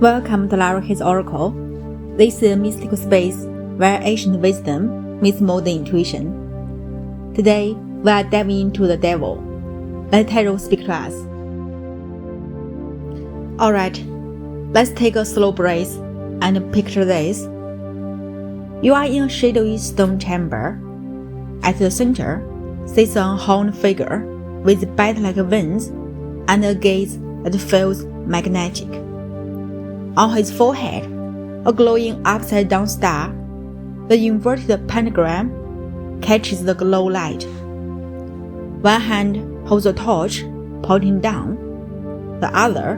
Welcome to LaraK's Oracle. This is a mystical space where ancient wisdom meets modern intuition. Today, we are diving into the devil. Let tarot speak to us. Alright, let's take a slow breath and picture this. You are in a shadowy stone chamber. At the center sits a horned figure with bat-like wings and a gaze that feels magnetic. On his forehead, a glowing upside-down star, the inverted pentagram catches the glow light. One hand holds a torch, pointing down. The other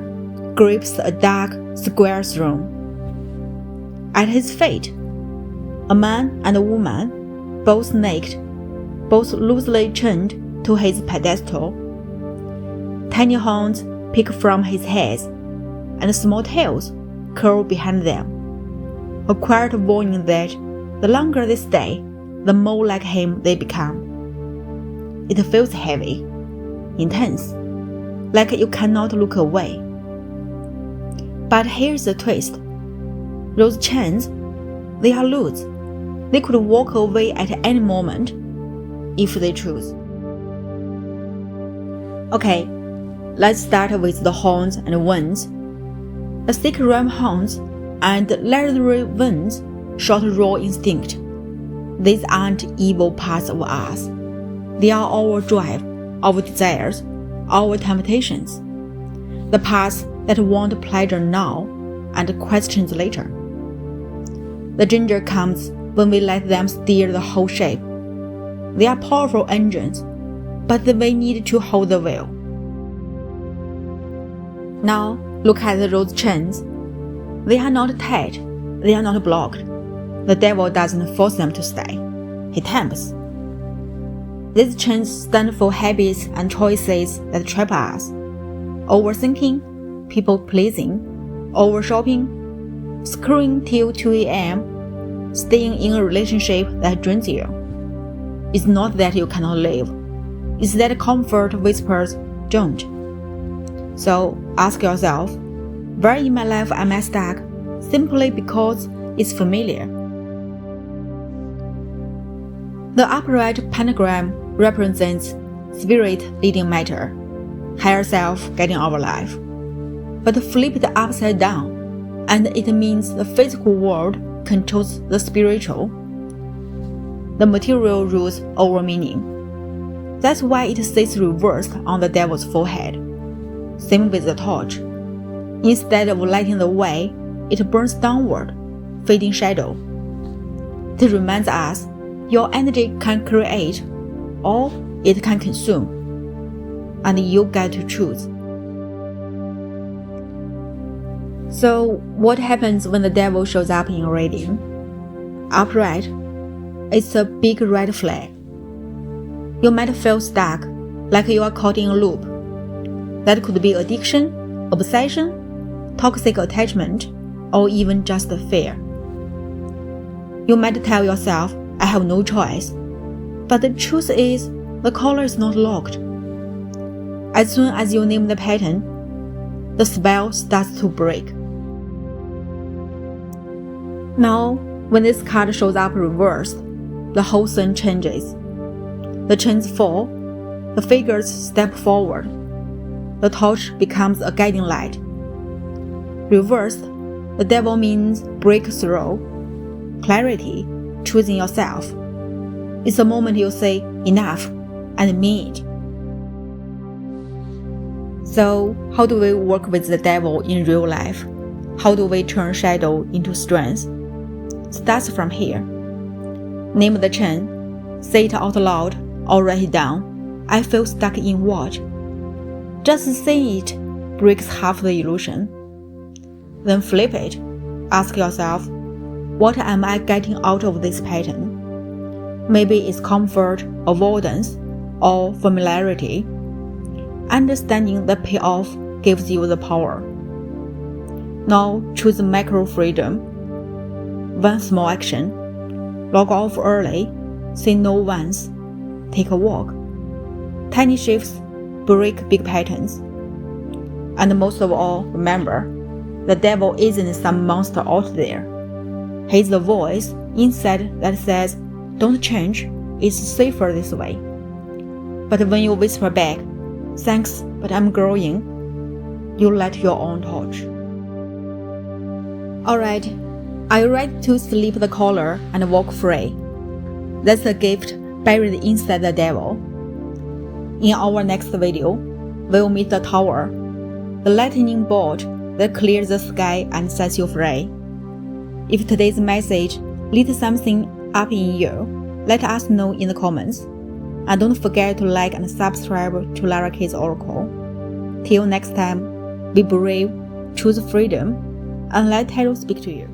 grips a dark, square throne. At his feet, a man and a woman, both naked, both loosely chained to his pedestal. Tiny horns peek from his head, and small tails curl behind them, a quiet warning that the longer they stay, the more like him they become. It feels heavy, intense, like you cannot look away. But here's the twist. Those chains, they are loose. They could walk away at any moment, if they choose. Okay, let's start with the horns and wings. The thick ram horns and leathery wings show raw instinct. These aren't evil parts of us. They are our drive, our desires, our temptations. The parts that want pleasure now and questions later. The danger comes when we let them steer the whole ship. They are powerful engines, but they need to hold the wheel. Now, look at those chains. They are not tied, they are not blocked. The devil doesn't force them to stay. He tempts. These chains stand for habits and choices that trap us. Overthinking, people-pleasing, over-shopping, scrolling till 2 a.m., staying in a relationship that drains you. It's not that you cannot live. It's that comfort whispers, don't. So ask yourself, where in my life am I stuck simply because it's familiar? The upright pentagram represents spirit leading matter, higher self guiding our life. But flip it upside down, and it means the physical world controls the spiritual. The material rules over meaning. That's why it sits reversed on the devil's forehead. Same with the torch. Instead of lighting the way, it burns downward, fading shadow. It reminds us, your energy can create, or it can consume, and you get to choose. So, what happens when the devil shows up in a reading? Upright, it's a big red flag. You might feel stuck, like you are caught in a loop. That could be addiction, obsession, toxic attachment, or even just fear. You might tell yourself, I have no choice. But the truth is, the collar is not locked. As soon as you name the pattern, the spell starts to break. Now, when this card shows up reversed, the whole thing changes. The chains fall, the figures step forward. The torch becomes a guiding light. Reversed, the devil means breakthrough, clarity, choosing yourself. It's a moment you say enough and mean it. So, how do we work with the devil in real life? How do we turn shadow into strength? Starts from here. Name the chain, say it out loud or write it down. I feel stuck in what? Just saying it breaks half the illusion. Then flip it. Ask yourself, what am I getting out of this pattern? Maybe it's comfort, avoidance, or familiarity. Understanding the payoff gives you the power. Now choose micro freedom. One small action. Log off early. Say no once. Take a walk. Tiny shifts break big patterns. And most of all, remember, the devil isn't some monster out there. He's the voice inside that says, "Don't change, it's safer this way." But when you whisper back, "Thanks, but I'm growing," you let your own torch. Alright, are you ready to slip the collar and walk free? That's a gift buried inside the devil. In our next video, we'll meet the tower, the lightning bolt that clears the sky and sets you free. If today's message lit something up in you, let us know in the comments. And don't forget to like and subscribe to LaraK's Oracle. Till next time, be brave, choose freedom, and let tarot speak to you.